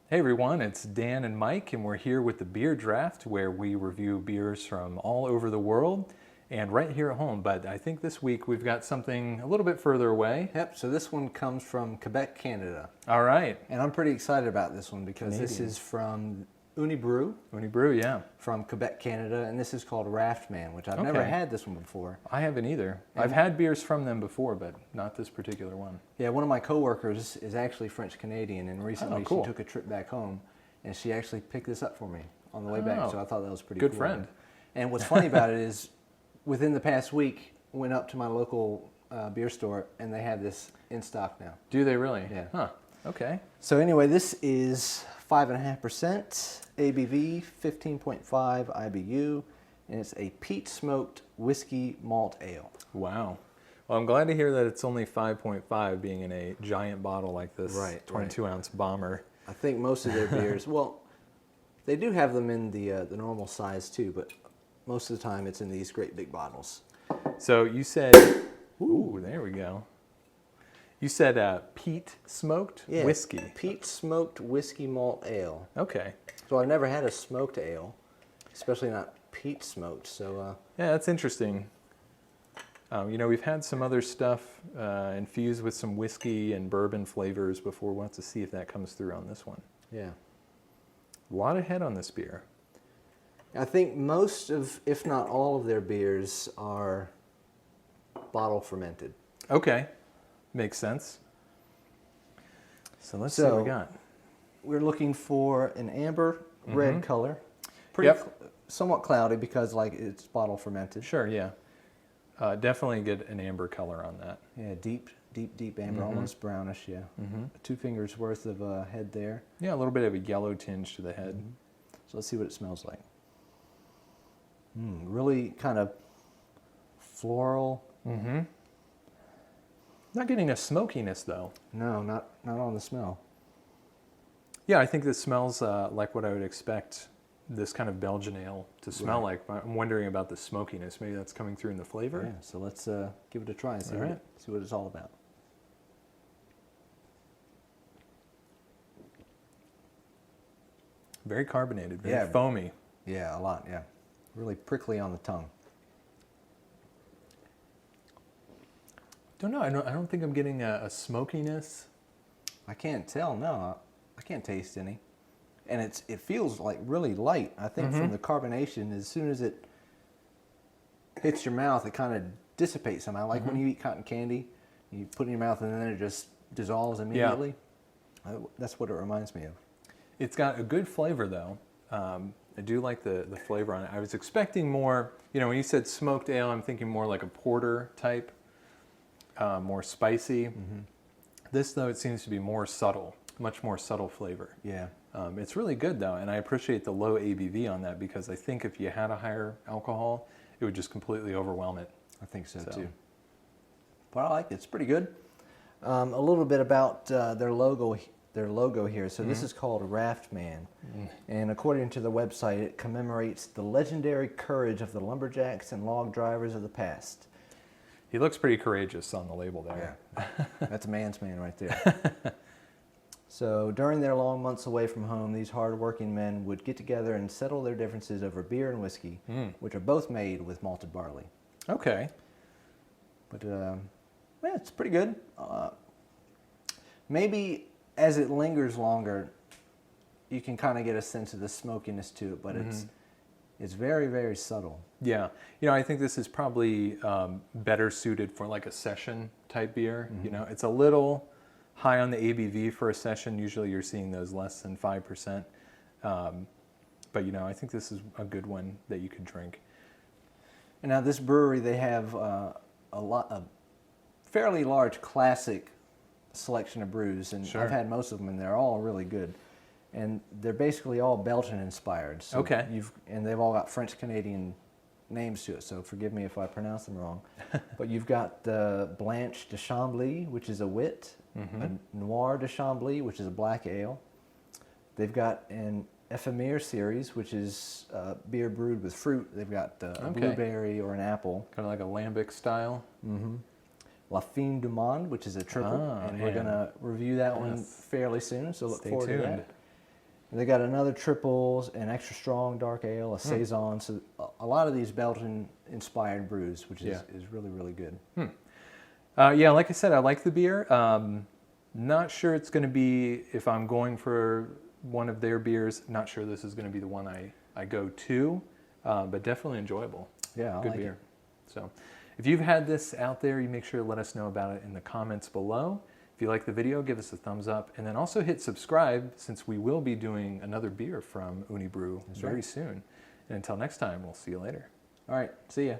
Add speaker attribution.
Speaker 1: Hey everyone, it's Dan and Mike, and we're here with the Beer Draft, where we review beers from all over the world and right here at home. But I think this week we've got something a little bit further away.
Speaker 2: Yep, so this one comes from Quebec, Canada.
Speaker 1: All right.
Speaker 2: And I'm pretty excited about this one because this is from Unibroue.
Speaker 1: Unibroue, yeah.
Speaker 2: From Quebec, Canada, and this is called Raftman, which I've
Speaker 1: Okay.
Speaker 2: never had this one before.
Speaker 1: I haven't either. I've had beers from them before, but not this particular one.
Speaker 2: Yeah, one of my coworkers is actually French-Canadian, and recently
Speaker 1: cool.
Speaker 2: she took a trip back home, and she actually picked this up for me on the way back, so I thought that was pretty
Speaker 1: Good
Speaker 2: cool.
Speaker 1: friend.
Speaker 2: And what's funny about it is, within the past week, went up to my local beer store, and they have this in stock now.
Speaker 1: Do they really?
Speaker 2: Yeah.
Speaker 1: Huh. Okay.
Speaker 2: So anyway, this is 5.5% ABV, 15.5 IBU, and it's a peat-smoked whiskey malt ale.
Speaker 1: Wow. Well, I'm glad to hear that it's only 5.5 being in a giant bottle like this 22-ounce bomber.
Speaker 2: I think most of their beers, well, they do have them in the normal size too, but most of the time it's in these great big bottles.
Speaker 1: So you said, ooh, there we go. You said peat-smoked whiskey.
Speaker 2: Peat-smoked whiskey malt ale.
Speaker 1: Okay.
Speaker 2: So I've never had a smoked ale, especially not peat-smoked. So
Speaker 1: yeah, that's interesting. You know, we've had some other stuff infused with some whiskey and bourbon flavors before. We'll have to see if that comes through on this one.
Speaker 2: yeah.
Speaker 1: A lot of head on this beer.
Speaker 2: I think most of, if not all of their beers are bottle fermented.
Speaker 1: Okay. Makes sense. So let's see what we got.
Speaker 2: We're looking for an amber red color. Somewhat cloudy because like it's bottle fermented.
Speaker 1: Sure, yeah. Definitely get an amber color on that.
Speaker 2: Yeah, deep amber, almost brownish, yeah. 2 fingers worth of head there.
Speaker 1: Yeah, a little bit of a yellow tinge to the head.
Speaker 2: So let's see what it smells like. Really kind of floral.
Speaker 1: Not getting a smokiness though.
Speaker 2: No, not on the smell.
Speaker 1: Yeah, I think this smells like what I would expect this kind of Belgian ale to smell like. I'm wondering about the smokiness. Maybe that's coming through in the flavor.
Speaker 2: Yeah, so let's give it a try and see, see what it's all about.
Speaker 1: Very carbonated, very foamy.
Speaker 2: Yeah, a lot, yeah. Really prickly on the tongue.
Speaker 1: Don't know. I don't think I'm getting a smokiness.
Speaker 2: I can't tell, no. I can't taste any. And it feels like really light. I think from the carbonation, as soon as it hits your mouth, it kind of dissipates somehow. Like when you eat cotton candy, you put it in your mouth and then it just dissolves immediately. Yeah. That's what it reminds me of.
Speaker 1: It's got a good flavor though. I do like the flavor on it. I was expecting more, you know, when you said smoked ale, I'm thinking more like a porter type, more spicy. This though, it seems to be more subtle, much more subtle flavor.
Speaker 2: Yeah.
Speaker 1: It's really good though, and I appreciate the low ABV on that because I think if you had a higher alcohol, it would just completely overwhelm it.
Speaker 2: I think so too. But I like it. It's pretty good. A little bit about their logo here. So this is called Raftman, and according to the website, it commemorates the legendary courage of the lumberjacks and log drivers of the past.
Speaker 1: He looks pretty courageous on the label there.
Speaker 2: Yeah. That's a man's man right there. So during their long months away from home, these hard-working men would get together and settle their differences over beer and whiskey, which are both made with malted barley.
Speaker 1: Okay.
Speaker 2: But yeah, it's pretty good. Maybe as it lingers longer, you can kind of get a sense of the smokiness to it, but it's very, very subtle.
Speaker 1: Yeah. You know, I think this is probably better suited for like a session type beer. You know, it's a little high on the ABV for a session. Usually you're seeing those less than 5%. But, you know, I think this is a good one that you could drink.
Speaker 2: And now this brewery, they have a fairly large classic selection of brews, and I've had most of them, and they're all really good. And they're basically all Belgian inspired. So and they've all got French-Canadian names to it, so forgive me if I pronounce them wrong. But you've got the Blanche de Chambly, which is a wit, a Noir de Chambly, which is a black ale. They've got an Ephemer series, which is beer brewed with fruit. They've got a blueberry or an apple.
Speaker 1: Kind of like a lambic style.
Speaker 2: La Fin du Monde, which is a triple, and we're going to review that one fairly soon, so look forward to that. They got another triple, an extra strong dark ale, a saison. So a lot of these Belgian-inspired brews, which is really, really good.
Speaker 1: Yeah, like I said, I like the beer. Not sure it's going to be, if I'm going for one of their beers, not sure this is going to be the one I go to, but definitely enjoyable.
Speaker 2: Yeah, I
Speaker 1: good
Speaker 2: like
Speaker 1: beer.
Speaker 2: it.
Speaker 1: So if you've had this out there, you make sure to let us know about it in the comments below. If you like the video, give us a thumbs up, and then also hit subscribe, since we will be doing another beer from Unibroue very soon. And until next time, we'll see you later.
Speaker 2: All right, see ya.